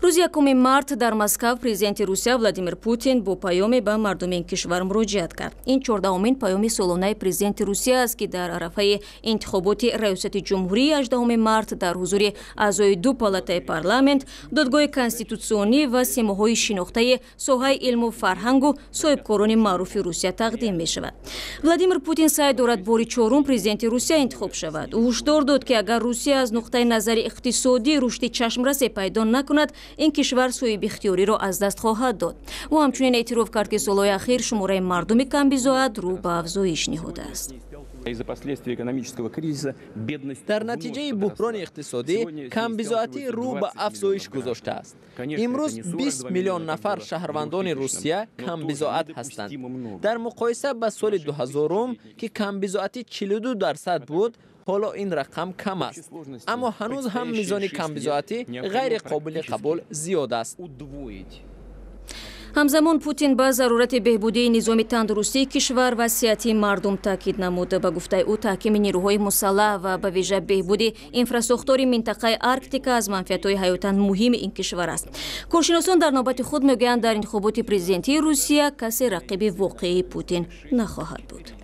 рӯзи 1 март дар Москав президенти Русия Владимир Путин бо паёме ба мардуми ин кишвар муроҷиат кард. Ин 14-умин паёми солонаи президенти Русия аст, ки дар арафаи интихоботи раёсати ҷумҳурии 18 март дар ҳузури аъзои ду палатаи парламент, додгоҳи конститутсионӣ ва симоҳои шинохтаи соҳаи илму фарҳангу соҳибкорони маъруфи Русия тақдим мешавад. Владимир Путин саъй дорад бори чорум президенти Русия интихоб шавад. Ӯ ҳушдор дод, ки агар Русия аз нуқтаи назари иқтисодӣ рушди чашмрасе пайдо накунад, ин кишвар соҳиби ихтиёриро аз даст хоҳад дод. ӯ ҳамчунин эътироф кард, ки солҳои ахир шумораи мардуми камбизоат рӯ ба афзоиш ниҳодааст. дар натиҷаи буҳрони иқтисодӣ камбизоатӣ рӯ ба афзоиш гузоштааст. имрӯз 20 миллион нафар шаҳрвандони Русия камбизоат ҳастанд. дар муқоиса ба соли 2000 ки камбизоатӣ 42% буд, ҳоло ин рақам кам аст. аммо ҳанӯз ҳам мизони камбизоатӣ ғайри қобили қабул зиёд аст. ҳамзамон Путин ба зарурати беҳбудии низоми тандурустии кишвар ва сиҳати мардум таъкид намуд. Ба гуфтаи ӯ, таҳкими нирӯҳои мусаллаҳ ва ба вижа беҳбуди инфрасохтори минтақаи Арктика аз манфиатҳои ҳаётан муҳими ин кишвар аст. Коршиносон дар навбати худ мегӯянд, дар интихоботи президентии Русия касе рақиби воқеии Путин нахоҳад буд.